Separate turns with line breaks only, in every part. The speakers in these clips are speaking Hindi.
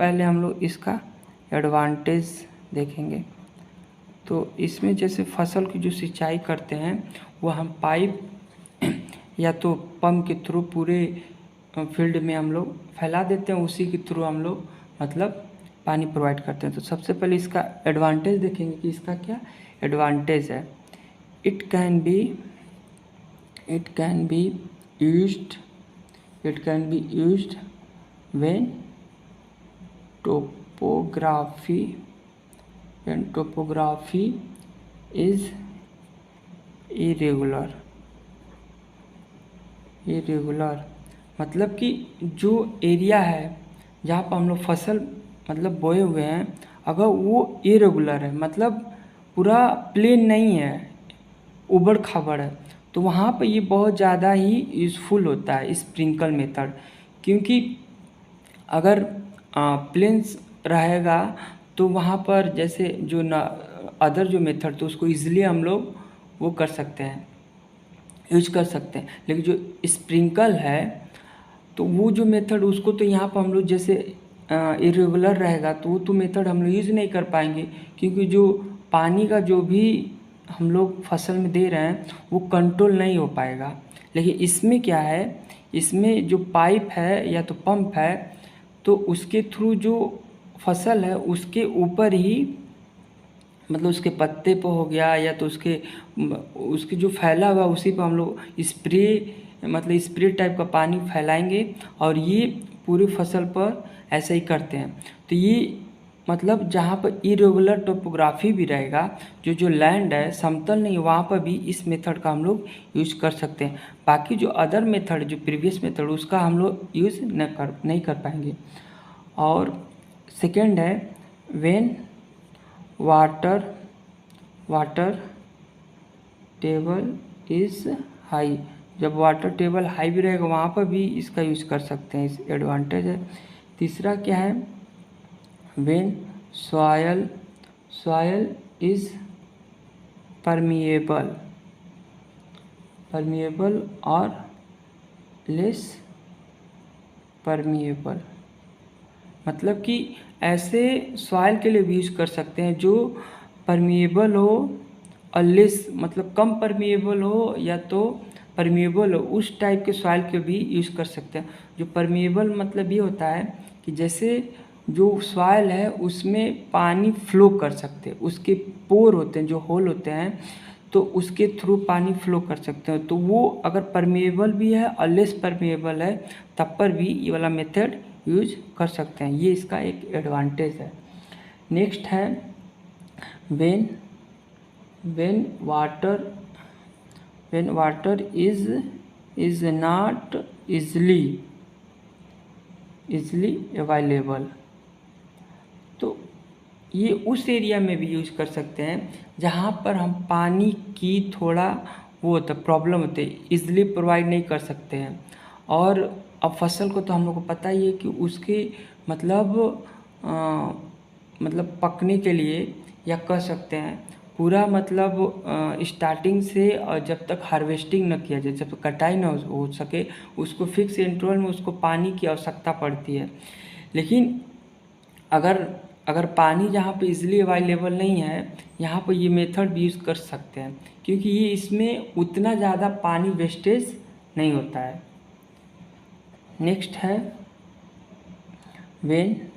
पहले हम लोग इसका एडवांटेज देखेंगे। तो इसमें जैसे फसल की जो सिंचाई करते हैं वो हम पाइप या तो पंप के थ्रू पूरे फील्ड में हम लोग फैला देते हैं, उसी के थ्रू हम लोग मतलब पानी प्रोवाइड करते हैं। तो सबसे पहले इसका एडवांटेज देखेंगे कि इसका क्या एडवांटेज है। It can be used when topography is irregular. मतलब कि जो एरिया है जहाँ पर हम लोग फसल मतलब बोए हुए हैं, अगर वो इरेगुलर है मतलब पूरा प्लेन नहीं है, उबड़ खाबड़ है, तो वहाँ पर ये बहुत ज़्यादा ही यूज़फुल होता है स्प्रिंकल मेथड। क्योंकि अगर प्लेन्स रहेगा तो वहाँ पर जैसे जो अदर जो मेथड तो उसको ईजिली हम लोग वो कर सकते हैं, यूज कर सकते हैं। लेकिन जो स्प्रिंकल है तो वो जो मेथड उसको तो यहाँ पर हम लोग जैसे इरेगुलर रहेगा तो वो तो मेथड हम लोग यूज़ नहीं कर पाएंगे, क्योंकि जो पानी का जो भी हम लोग फसल में दे रहे हैं वो कंट्रोल नहीं हो पाएगा। लेकिन इसमें क्या है, इसमें जो पाइप है या तो पंप है तो उसके थ्रू जो फसल है उसके ऊपर ही मतलब उसके पत्ते पे हो गया या तो उसके जो फैला हुआ उसी पर हम लोग स्प्रे टाइप का पानी फैलाएंगे और ये पूरी फसल पर ऐसे ही करते हैं। तो ये मतलब जहाँ पर इरेगुलर टोपोग्राफी भी रहेगा, जो लैंड है समतल नहीं, वहाँ पर भी इस मेथड का हम लोग यूज कर सकते हैं। बाकी जो अदर मेथड जो प्रीवियस मेथड उसका हम लोग यूज़ नहीं कर पाएंगे। और सेकेंड है when water table is high. जब वाटर टेबल हाई भी रहेगा वहाँ पर भी इसका यूज़ कर सकते हैं, इस एडवांटेज है। तीसरा क्या है, व्हेन सॉयल इज़ परमिएबल और लेस परमिएबल। मतलब कि ऐसे सॉइल के लिए भी यूज़ कर सकते हैं जो परमिएबल हो और लेस मतलब कम परमिएबल हो या तो परमिएबल हो, उस टाइप के सॉइल के भी यूज़ कर सकते हैं। जो परमिएबल मतलब ये होता है कि जैसे जो सॉइल है उसमें पानी फ्लो कर सकते हैं, उसके पोर होते हैं जो होल होते हैं तो उसके थ्रू पानी फ्लो कर सकते हैं। तो वो अगर परमिएबल भी है और लेस परमिएबल है तब पर भी ये वाला मेथड यूज कर सकते हैं। ये इसका एक एडवांटेज है। नेक्स्ट है when water is not easily available. तो ये उस एरिया में भी यूज कर सकते हैं जहाँ पर हम पानी की थोड़ा वो होता प्रॉब्लम होते है, इजली प्रोवाइड नहीं कर सकते हैं। और अब फसल को तो हम लोग को पता ही है कि उसके मतलब पकने के लिए या कह सकते हैं पूरा मतलब स्टार्टिंग से और जब तक हार्वेस्टिंग न किया जाए, जब तक कटाई न हो सके, उसको फिक्स इंटरवल में उसको पानी की आवश्यकता पड़ती है। लेकिन अगर पानी जहाँ पे इजीली अवेलेबल नहीं है यहाँ पर ये मेथड भी यूज़ कर सकते हैं, क्योंकि ये इसमें उतना ज़्यादा पानी वेस्टेज नहीं होता है। नेक्स्ट है when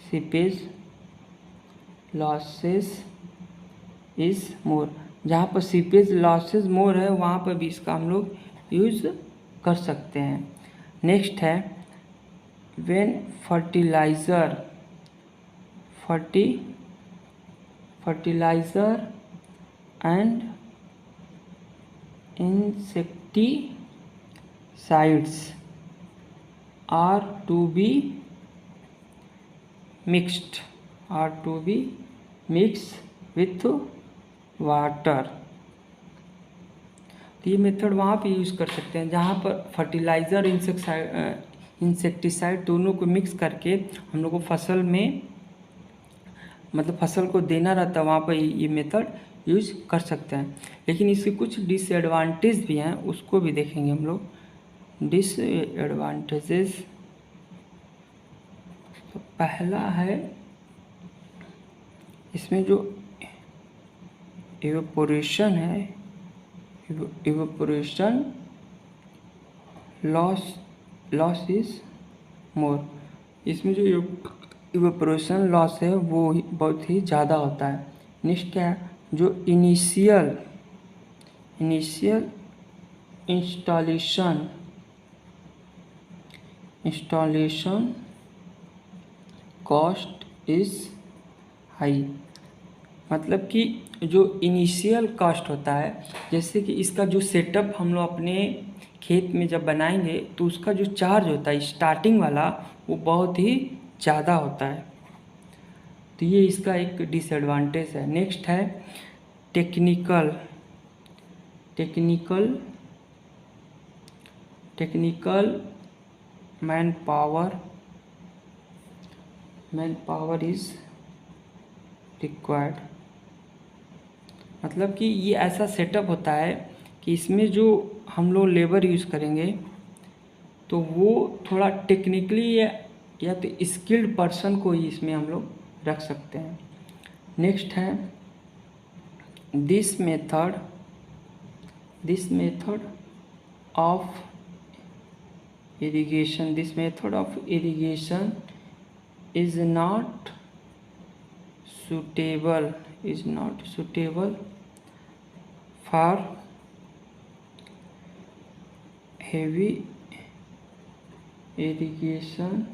seepage losses is more. जहाँ पर सीपेज लॉसेस मोर है वहाँ पर भी इसका हम लोग यूज़ कर सकते हैं। नेक्स्ट है when fertiliser and insecticides are to be mixed with water। तो ये मेथड वहाँ पे यूज़ कर सकते हैं जहाँ पर फर्टिलाइज़र इंसेक्टिसाइड दोनों को मिक्स करके हम लोग को फसल में मतलब फसल को देना रहता है, वहाँ पर ये मेथड यूज कर सकते हैं। लेकिन इसके कुछ डिसएडवांटेज भी हैं, उसको भी देखेंगे हम लोग। डिसएडवांटेजेस। तो पहला है इसमें जो इवेपोरेशन है, इवेपोरेशन लॉस इज मोर। इसमें जो इवेपोरेशन लॉस है वो बहुत ही ज़्यादा होता है। नेक्स्ट क्या है, जो initial installation cost is high. मतलब कि जो इनिशियल कॉस्ट होता है, जैसे कि इसका जो सेटअप हम लोग अपने खेत में जब बनाएंगे तो उसका जो चार्ज होता है स्टार्टिंग वाला, वो बहुत ही ज़्यादा होता है। तो ये इसका एक डिसएडवांटेज है। नेक्स्ट है technical man power is required. मतलब कि ये ऐसा सेटअप होता है कि इसमें जो हम लोग लेबर यूज़ करेंगे तो वो थोड़ा टेक्निकली या तो स्किल्ड पर्सन को ही इसमें हम लोग रख सकते हैं। नेक्स्ट है this method of irrigation is not suitable for heavy irrigation।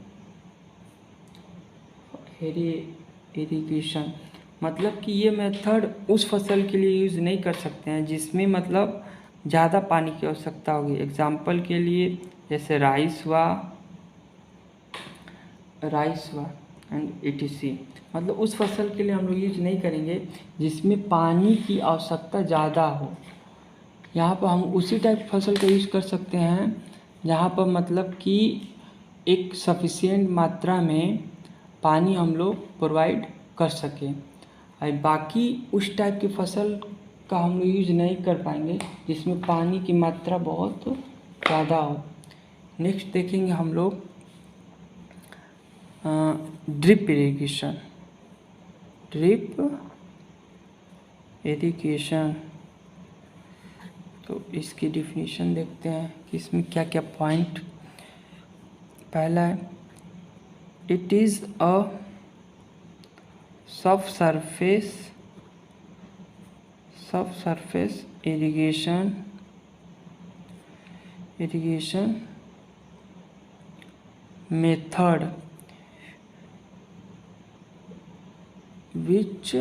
मतलब कि ये मेथड उस फसल के लिए यूज़ नहीं कर सकते हैं जिसमें मतलब ज़्यादा पानी की आवश्यकता होगी। एग्जाम्पल के लिए जैसे राइस हुआ एंड etc। मतलब उस फसल के लिए हम लोग यूज नहीं करेंगे जिसमें पानी की आवश्यकता ज़्यादा हो। यहाँ पर हम उसी टाइप फसल का यूज़ कर सकते हैं जहाँ पर मतलब कि एक सफिशिएंट मात्रा में पानी हम लोग प्रोवाइड कर सकें। और बाकी उस टाइप की फसल का हम लोग यूज नहीं कर पाएंगे जिसमें पानी की मात्रा बहुत ज़्यादा हो। नेक्स्ट देखेंगे हम लोग ड्रिप इरिगेशन। तो इसकी डिफिनीशन देखते हैं कि इसमें क्या क्या पॉइंट। पहला है it is a subsurface irrigation method which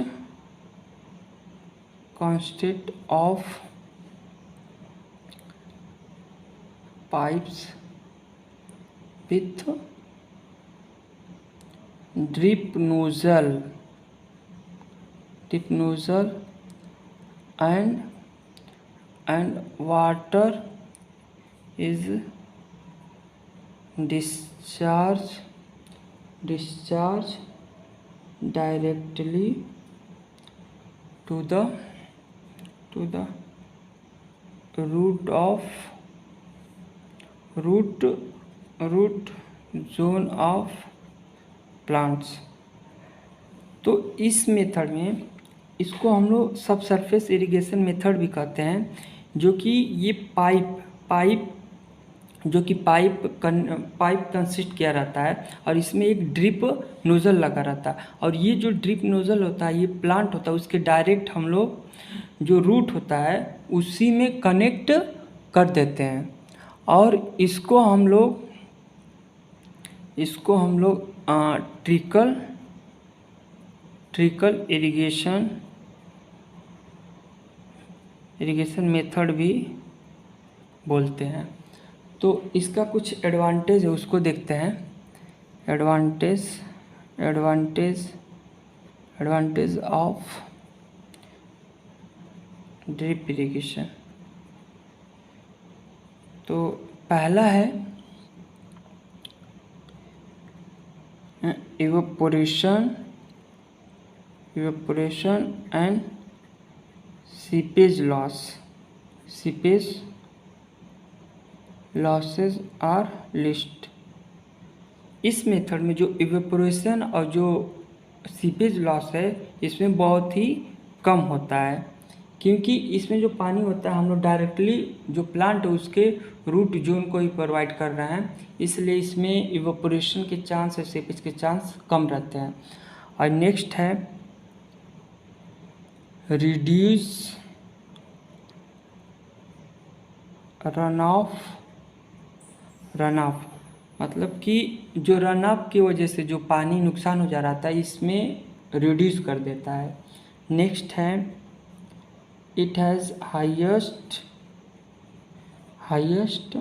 consist of pipes with drip nozzle and water is discharged directly to the root zone of plants। तो इस मेथड में इसको हम लोग सब सरफेस इरिगेशन मेथड भी कहते हैं, जो कि ये पाइप कंसिस्ट किया रहता है और इसमें एक ड्रिप नोज़ल लगा रहता है। और ये जो ड्रिप नोज़ल होता है, ये प्लांट होता है, उसके डायरेक्ट हम लोग जो रूट होता है उसी में कनेक्ट कर देते हैं। और इसको हम लोग ट्रिकल इरिगेशन मेथड भी बोलते हैं। तो इसका कुछ एडवांटेज है, उसको देखते हैं। Advantage of drip irrigation. तो पहला है evaporation and seepage losses are least. इस मेथड में जो इवेपोरेशन और जो सीपेज लॉस है इसमें बहुत ही कम होता है, क्योंकि इसमें जो पानी होता है हम लोग डायरेक्टली जो प्लांट है उसके रूट जोन को ही प्रोवाइड कर रहे हैं, इसलिए इसमें इवेपोरेशन के चांस और सीपेज के चांस कम रहते हैं। और नेक्स्ट है रिड्यूस रन ऑफ, मतलब कि जो रन ऑफ की वजह से जो पानी नुकसान हो जा रहा था इसमें रिड्यूस कर देता है। नेक्स्ट है it has highest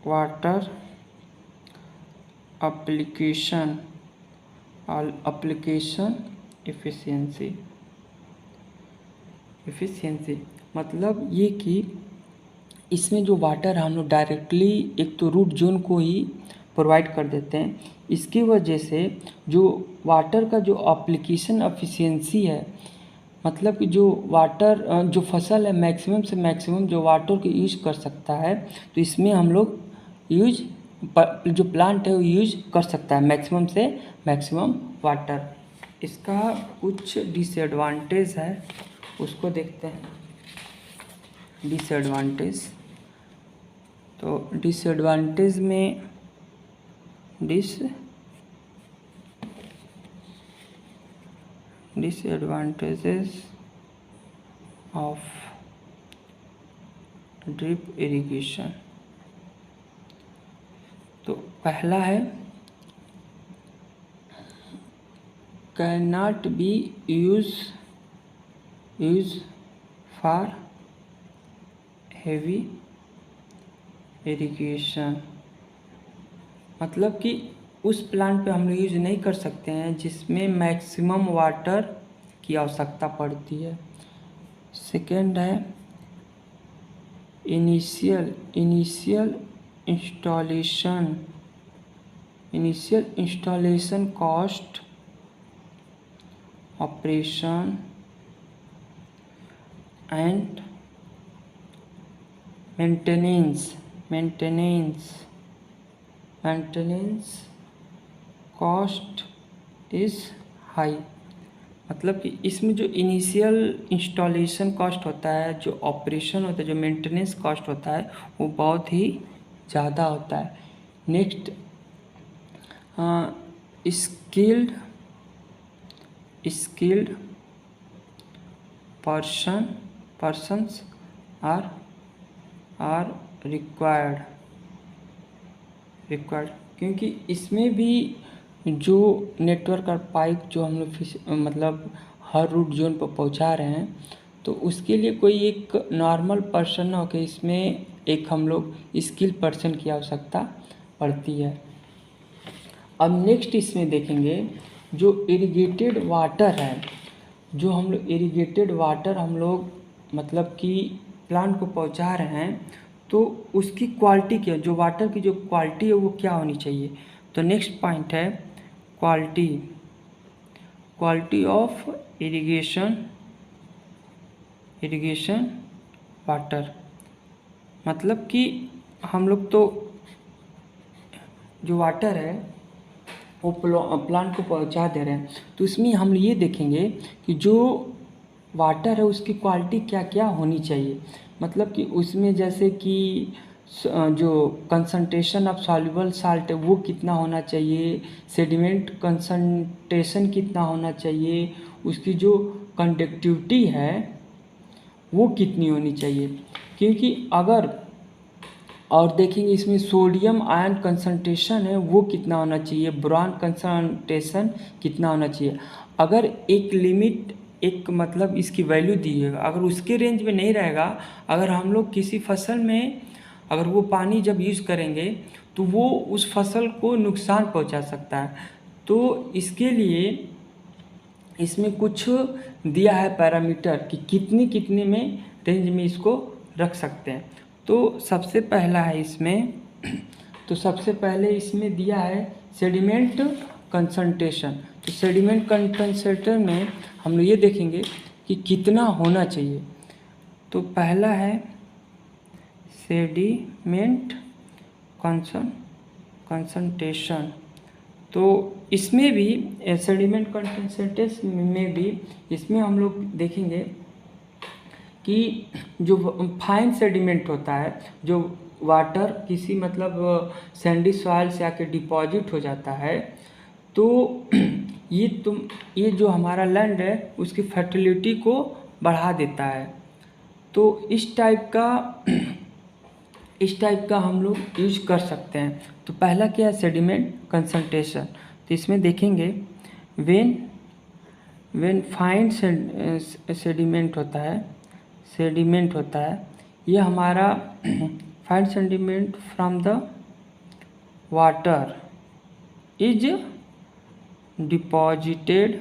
water application efficiency, मतलब ये कि इसमें जो वाटर हम लोग डायरेक्टली एक तो रूट जोन को ही प्रोवाइड कर देते हैं, इसकी वजह से जो वाटर का जो एप्लीकेशन एफिशिएंसी है, मतलब कि जो वाटर जो फसल है मैक्सिमम से मैक्सिमम जो वाटर को यूज कर सकता है, तो इसमें हम लोग जो प्लांट है वो यूज कर सकता है मैक्सिमम से मैक्सिमम वाटर। इसका कुछ डिसएडवांटेज है उसको देखते हैं। डिसएडवांटेज, तो डिसएडवांटेज में डिसएडवांटेजेस ऑफ ड्रिप इरिगेशन। तो पहला है can not be use for heavy irrigation, मतलब कि उस प्लांट पे हम लोग यूज नहीं कर सकते हैं जिसमें मैक्सिमम वाटर की आवश्यकता पड़ती है। सेकेंड है initial installation cost, operation and maintenance cost is high, मतलब कि इसमें जो इनिशियल इंस्टॉलेशन कॉस्ट होता है, जो ऑपरेशन होता है, जो मेंटेनेंस कॉस्ट होता है वो बहुत ही ज़्यादा होता है। Next skilled persons are required, क्योंकि इसमें भी जो नेटवर्क और पाइप जो हम लोग मतलब हर रूट जोन पर पहुंचा रहे हैं, तो उसके लिए कोई एक नॉर्मल पर्सन ना होकर इसमें एक हम लोग स्किल पर्सन की आवश्यकता पड़ती है। अब नेक्स्ट इसमें देखेंगे जो इरिगेटेड वाटर है, जो हम लोग इरिगेटेड वाटर हम लोग मतलब कि प्लांट को पहुंचा रहे हैं, तो उसकी क्वालिटी क्या, जो वाटर की जो क्वालिटी है वो क्या होनी चाहिए। तो नेक्स्ट पॉइंट है क्वालिटी ऑफ इरिगेशन वाटर, मतलब कि हम लोग तो जो वाटर है वो प्लांट को पहुंचा दे रहे हैं, तो इसमें हम ये देखेंगे कि जो वाटर है उसकी क्वालिटी क्या क्या होनी चाहिए, मतलब कि उसमें जैसे कि जो कंसंट्रेशन ऑफ सॉल्युबल साल्ट है वो कितना होना चाहिए, सेडिमेंट कंसंट्रेशन कितना होना चाहिए, उसकी जो कंडक्टिविटी है वो कितनी होनी चाहिए, क्योंकि अगर और देखेंगे इसमें सोडियम आयन कंसंट्रेशन है वो कितना होना चाहिए, बोरान कंसंट्रेशन कितना होना चाहिए। अगर एक लिमिट एक मतलब इसकी वैल्यू दी है, अगर उसके रेंज में नहीं रहेगा, अगर हम लोग किसी फसल में अगर वो पानी जब यूज़ करेंगे तो वो उस फसल को नुकसान पहुंचा सकता है। तो इसके लिए इसमें कुछ दिया है पैरामीटर कि कितनी में रेंज में इसको रख सकते हैं। तो सबसे पहला है इसमें, तो सबसे पहले इसमें दिया है सेडिमेंट कंसंट्रेशन। तो सेडिमेंट कंसंट्रेशन में हम लोग ये देखेंगे कि कितना होना चाहिए। तो पहला है सेडिमेंट कंसंट्रेशन। तो इसमें भी सेडिमेंट कंसंट्रेशन में भी इसमें हम लोग देखेंगे कि जो फाइन सेडिमेंट होता है, जो वाटर किसी मतलब सैंडी सॉइल से आके डिपॉजिट हो जाता है, तो ये जो हमारा लैंड है उसकी फर्टिलिटी को बढ़ा देता है। तो इस टाइप का हम लोग यूज कर सकते हैं। तो पहला क्या है, सेडिमेंट कंसंट्रेशन। तो इसमें देखेंगे व्हेन फाइन सेडिमेंट होता है, ये हमारा fine sediment from the water is deposited